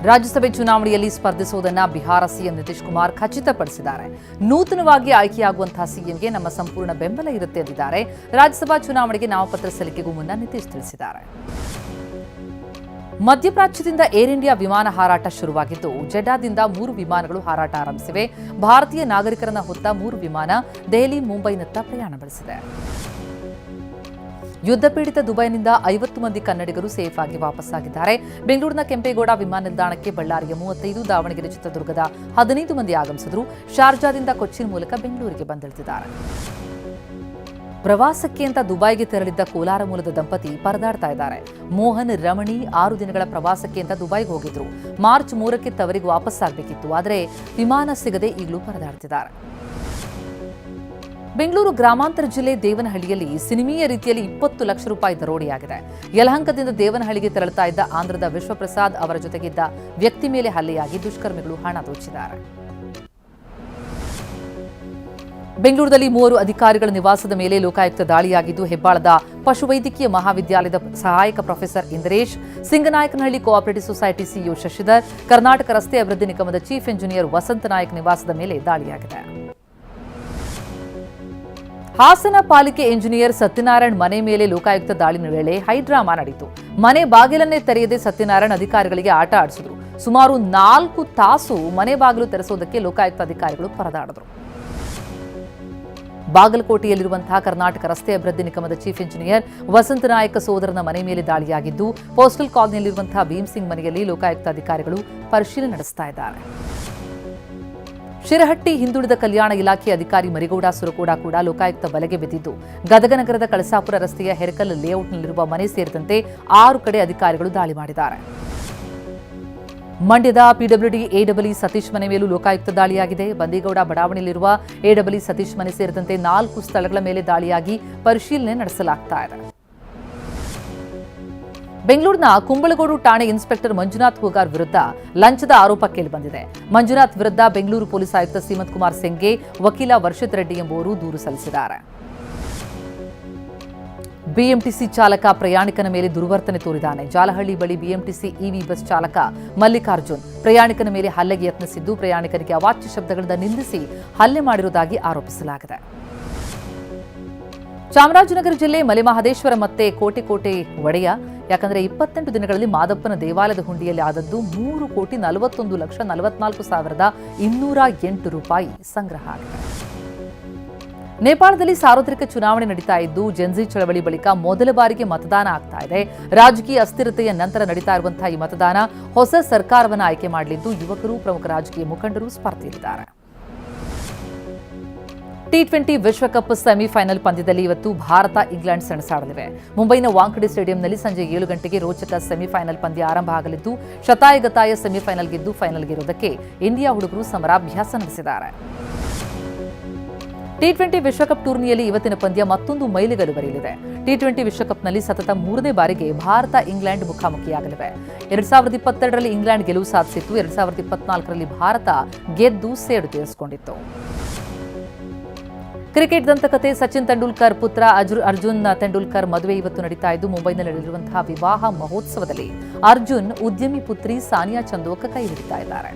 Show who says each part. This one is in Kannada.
Speaker 1: ರಾಜ್ಯಸಭೆ ಚುನಾವಣೆಯಲ್ಲಿ ಸ್ಪರ್ಧಿಸುವುದನ್ನು ಬಿಹಾರ ಸಿಎಂ ನಿತೀಶ್ ಕುಮಾರ್ ಖಚಿತಪಡಿಸಿದ್ದಾರೆ. ನೂತನವಾಗಿ ಆಯ್ಕೆಯಾಗುವಂತಹ ಸಿಎಂಗೆ ನಮ್ಮ ಸಂಪೂರ್ಣ ಬೆಂಬಲ ಇರುತ್ತೆ ಎಂದಿದ್ದಾರೆ. ರಾಜ್ಯಸಭಾ ಚುನಾವಣೆಗೆ ನಾಮಪತ್ರ ಸಲ್ಲಿಕೆಗೂ ಮುನ್ನ ನಿತೀಶ್ ತಿಳಿಸಿದ್ದಾರೆ. ಮಧ್ಯಪ್ರಾಚ್ಯದಿಂದ ಏರ್ ಇಂಡಿಯಾ ವಿಮಾನ ಹಾರಾಟ ಶುರುವಾಗಿದ್ದು, ಜೆಡ್ಡಾದಿಂದ 3 ವಿಮಾನಗಳು ಹಾರಾಟ ಆರಂಭಿಸಿವೆ. ಭಾರತೀಯ ನಾಗರಿಕರನ್ನ ಹೊತ್ತ 3 ವಿಮಾನ ದೆಹಲಿ, ಮುಂಬೈನತ್ತ ಪ್ರಯಾಣ ಬೆಳೆಸಿದೆ. ಯುದ್ಧ ಪೀಡಿತ ದುಬೈನಿಂದ 50 ಮಂದಿ ಕನ್ನಡಿಗರು ಸೇಫ್ ಆಗಿ ವಾಪಸ್ಸಾಗಿದ್ದಾರೆ. ಬೆಂಗಳೂರಿನ ಕೆಂಪೇಗೌಡ ವಿಮಾನ ನಿಲ್ದಾಣಕ್ಕೆ ಬಳ್ಳಾರಿಯ 35, ದಾವಣಗೆರೆ, ಚಿತ್ರದುರ್ಗದ 15 ಮಂದಿ ಆಗಮಿಸಿದ್ರು. ಶಾರ್ಜಾದಿಂದ ಕೊಚ್ಚಿನ್ ಮೂಲಕ ಬೆಂಗಳೂರಿಗೆ ಬಂದಿಳಿದಿದ್ದಾರೆ. ಪ್ರವಾಸಕ್ಕೆ ಅಂತ ದುಬೈಗೆ ತೆರಳಿದ್ದ ಕೋಲಾರ ಮೂಲದ ದಂಪತಿ ಪರದಾಡ್ತಾ ಇದ್ದಾರೆ. ಮೋಹನ್, ರಮಣಿ 6 ದಿನಗಳ ಪ್ರವಾಸಕ್ಕೆ ಅಂತ ದುಬೈಗೆ ಹೋಗಿದ್ರು. ಮಾರ್ಚ್ 3ಕ್ಕೆ ತವರಿಗೆ ವಾಪಸ್ಸಾಗಬೇಕಿತ್ತು. ಆದರೆ ವಿಮಾನ ಸಿಗದೆ ಈಗಲೂ ಪರದಾಡ್ತಿದ್ದಾರೆ. ಬೆಂಗಳೂರು ಗ್ರಾಮಾಂತರ ಜಿಲ್ಲೆ ದೇವನಹಳ್ಳಿಯಲ್ಲಿ ಸಿನಿಮೀಯ ರೀತಿಯಲ್ಲಿ 20 ಲಕ್ಷ ರೂಪಾಯಿ ದರೋಡೆಯಾಗಿದೆ. ಯಲಹಂಕದಿಂದ ದೇವನಹಳ್ಳಿಗೆ ತೆರಳುತ್ತಾ ಇದ್ದ ಆಂಧ್ರದ ವಿಶ್ವಪ್ರಸಾದ್ ಅವರ ಜೊತೆಗಿದ್ದ ವ್ಯಕ್ತಿ ಮೇಲೆ ಹಲ್ಲೆಯಾಗಿ ದುಷ್ಕರ್ಮಿಗಳು ಹಣ ದೋಚಿದ್ದಾರೆ. ಬೆಂಗಳೂರಿನಲ್ಲಿ 3 ಅಧಿಕಾರಿಗಳ ನಿವಾಸದ ಮೇಲೆ ಲೋಕಾಯುಕ್ತ ದಾಳಿಯಾಗಿದ್ದು, ಹೆಬ್ಬಾಳದ ಪಶುವೈದ್ಯಕೀಯ ಮಹಾವಿದ್ಯಾಲಯದ ಸಹಾಯಕ professor Indresh, Singanayakanahalli cooperative society CEO Shashidhar, Karnataka ರಸ್ತೆ ಅಭಿವೃದ್ಧಿ ನಿಗಮದ ಚೀಫ್ ಇಂಜಿನಿಯರ್ ವಸಂತ ನಾಯಕ್ ನಿವಾಸದ ಮೇಲೆ ದಾಳಿಯಾಗಿದೆ. ಹಾಸನ ಪಾಲಿಕೆ ಇಂಜಿನಿಯರ್ ಸತ್ಯನಾರಾಯಣ್ ಮನೆ ಮೇಲೆ ಲೋಕಾಯುಕ್ತ ದಾಳಿ ವೇಳೆ ಹೈಡ್ರಾಮಾ ನಡೆಯಿತು. ಮನೆ ಬಾಗಿಲನ್ನೇ ತೆರೆಯದೆ ಸತ್ಯನಾರಾಯಣ್ ಅಧಿಕಾರಿಗಳಿಗೆ ಆಟ ಆಡಿಸಿದ್ರು. ಸುಮಾರು 4 ತಾಸು ಮನೆ ಬಾಗಿಲು ತೆರೆಸುವುದಕ್ಕೆ ಲೋಕಾಯುಕ್ತ ಅಧಿಕಾರಿಗಳು ಪರದಾಡಿದರು. ಬಾಗಲಕೋಟೆಯಲ್ಲಿರುವಂತಹ ಕರ್ನಾಟಕ ರಸ್ತೆ ಅಭಿವೃದ್ಧಿ ನಿಗಮದ ಚೀಫ್ ಇಂಜಿನಿಯರ್ ವಸಂತ ನಾಯಕ ಸೋದರನ ಮನೆ ಮೇಲೆ ದಾಳಿಯಾಗಿದ್ದು, ಪೋಸ್ಟಲ್ ಕಾಲನಿಯಲ್ಲಿರುವಂತಹ ಭೀಮ್ಸಿಂಗ್ ಮನೆಯಲ್ಲಿ ಲೋಕಾಯುಕ್ತ ಅಧಿಕಾರಿಗಳು ಪರಿಶೀಲನೆ ನಡೆಸ್ತಾ ಇದ್ದಾರೆ. ಶಿರಹಟ್ಟಿ ಹಿಂದುಳಿದ ಕಲ್ಯಾಣ ಇಲಾಖೆ ಅಧಿಕಾರಿ ಮರಿಗೌಡ ಸುರಕೋಡ ಕೂಡ ಲೋಕಾಯುಕ್ತ ಬಲೆಗೆ ಬಿದ್ದಿದ್ದು, ಗದಗ ನಗರದ ಕಳಸಾಪುರ ರಸ್ತೆಯ ಹೆರಕಲ್ ಲೇಔಟ್ನಲ್ಲಿರುವ ಮನೆ ಸೇರಿದಂತೆ 6 ಕಡೆ ಅಧಿಕಾರಿಗಳು ದಾಳಿ ಮಾಡಿದ್ದಾರೆ. ಮಂಡ್ಯದ ಪಿಡಬ್ಲ್ಯೂಡಿ ಎಡಬ್ಲ್ಯೂ ಸತೀಶ್ ಮನೆ ಮೇಲೂ ಲೋಕಾಯುಕ್ತ ದಾಳಿಯಾಗಿದೆ. ಬಂದೀಗೌಡ ಬಡಾವಣೆಯಲ್ಲಿರುವ ಎಡಬ್ಲ್ಯೂ ಸತೀಶ್ ಮನೆ ಸೇರಿದಂತೆ 4 ಸ್ಥಳಗಳ ಮೇಲೆ ದಾಳಿಯಾಗಿ ಪರಿಶೀಲನೆ ನಡೆಸಲಾಗ್ತಾ ಇದೆ. ಬೆಂಗಳೂರಿನ ಕುಂಬಳಗೋಡು ಠಾಣೆ ಇನ್ಸ್ಪೆಕ್ಟರ್ ಮಂಜುನಾಥ್ ಹೂಗಾರ್ ವಿರುದ್ಧ ಲಂಚದ ಆರೋಪ ಕೇಳಿಬಂದಿದೆ. ಮಂಜುನಾಥ್ ವಿರುದ್ಧ ಬೆಂಗಳೂರು ಪೊಲೀಸ್ ಆಯುಕ್ತ ಸೀಮಂತ್ ಕುಮಾರ್ ಸೆಂಗೆ, ವಕೀಲ ವರ್ಷಿತ್ ರೆಡ್ಡಿ ಎಂಬುವರು ದೂರು ಸಲ್ಲಿಸಿದ್ದಾರೆ. ಬಿಎಂಟಿಸಿ ಚಾಲಕ ಪ್ರಯಾಣಿಕನ ಮೇಲೆ ದುರ್ವರ್ತನೆ ತೋರಿದ್ದಾನೆ. ಜಾಲಹಳ್ಳಿ ಬಳಿ ಬಿಎಂಟಿಸಿ ಇವಿ ಬಸ್ ಚಾಲಕ ಮಲ್ಲಿಕಾರ್ಜುನ್ ಪ್ರಯಾಣಿಕನ ಮೇಲೆ ಹಲ್ಲೆಗೆ ಯತ್ನಿಸಿದ್ದು, ಪ್ರಯಾಣಿಕರಿಗೆ ಅವಾಚ್ಯ ಶಬ್ದಗಳಿಂದ ನಿಂದಿಸಿ ಹಲ್ಲೆ ಮಾಡಿರುವುದಾಗಿ ಆರೋಪಿಸಲಾಗಿದೆ. ಚಾಮರಾಜನಗರ ಜಿಲ್ಲೆ ಮಲೆಮಹದೇಶ್ವರ ಮತ್ತೆ ಕೋಟೆ ಒಡೆಯ. ಯಾಕಂದ್ರೆ 28 ದಿನಗಳಲ್ಲಿ ಮಾದಪ್ಪನ ದೇವಾಲಯದ ಹುಂಡಿಯಲ್ಲಿ ಆದದ್ದು 3,41,44,208 ರೂಪಾಯಿ ಸಂಗ್ರಹ ಆಗಿದೆ. ನೇಪಾಳದಲ್ಲಿ ಸಾರ್ವತ್ರಿಕ ಚುನಾವಣೆ ನಡೀತಾ ಇದ್ದು, ಜೆನ್ಜಿ ಚಳವಳಿ ಬಳಿಕ ಮೊದಲ ಬಾರಿಗೆ ಮತದಾನ ಆಗ್ತಾ ಇದೆ. ರಾಜಕೀಯ ಅಸ್ಥಿರತೆಯ ನಂತರ ನಡೀತಾ ಇರುವಂತಹ ಈ ಮತದಾನ ಹೊಸ ಸರ್ಕಾರವನ್ನು ಆಯ್ಕೆ ಮಾಡಲಿದ್ದು, ಯುವಕರು, ಪ್ರಮುಖ ರಾಜಕೀಯ ಮುಖಂಡರು ಸ್ಪರ್ಧಿಸಿದ್ದಾರೆ. T20 ವಿಶ್ವಕಪ್ ಸೆಮಿಫೈನಲ್ ಪಂದ್ಯದಲ್ಲಿ ಇವತ್ತು ಭಾರತ, ಇಂಗ್ಲೆಂಡ್ ಸೆಣಸಾಡಲಿವೆ. ಮುಂಬೈನ ವಾಂಖೆಡೆ ಸ್ಟೇಡಿಯಂನಲ್ಲಿ ಸಂಜೆ 7 ಗಂಟೆಗೆ ರೋಚಕ ಸೆಮಿಫೈನಲ್ ಪಂದ್ಯ ಆರಂಭ ಆಗಲಿದ್ದು, ಶತಾಯಗತಾಯ ಸೆಮಿಫೈನಲ್ ಗೆದ್ದು ಫೈನಲ್ಗಿರುವುದಕ್ಕೆ ಇಂಡಿಯಾ ಹುಡುಗರು ಸಮರಾಭ್ಯಾಸ ನಡೆಸಿದ್ದಾರೆ. T20 ವಿಶ್ವಕಪ್ ಟೂರ್ನಿಯಲ್ಲಿ ಇವತ್ತಿನ ಪಂದ್ಯ ಮತ್ತೊಂದು ಮೈಲಿಗಲ್ಲು ಬರೆಯಲಿದೆ. T20 ವಿಶ್ವಕಪ್ನಲ್ಲಿ ಸತತ 3ನೇ ಬಾರಿಗೆ ಭಾರತ, ಇಂಗ್ಲೆಂಡ್ ಮುಖಾಮುಖಿಯಾಗಲಿವೆ. 2022ರಲ್ಲಿ ಇಂಗ್ಲೆಂಡ್ ಗೆಲುವು ಸಾಧಿಸಿತ್ತು. 2024ರಲ್ಲಿ ಭಾರತ ಗೆದ್ದು ಸೇಡು ತೀರಿಸಿಕೊಂಡಿತ್ತು. ಕ್ರಿಕೆಟ್ ದಂತಕತೆ ಸಚಿನ್ ತೆಂಡೂಲ್ಕರ್ ಪುತ್ರ ಅರ್ಜುನ್ ತೆಂಡೂಲ್ಕರ್ ಮದುವೆ ಇವತ್ತು ನಡೀತಾ ಇದ್ದು, ಮುಂಬೈನಲ್ಲಿ ನಡೆದಿರುವಂತಹ ವಿವಾಹ ಮಹೋತ್ಸವದಲ್ಲಿ ಅರ್ಜುನ್ ಉದ್ಯಮಿ ಪುತ್ರಿ ಸಾನಿಯಾ ಚಂದೋಕ ಕೈ ಹಿಡಿತಾ ಇದ್ದಾರೆ.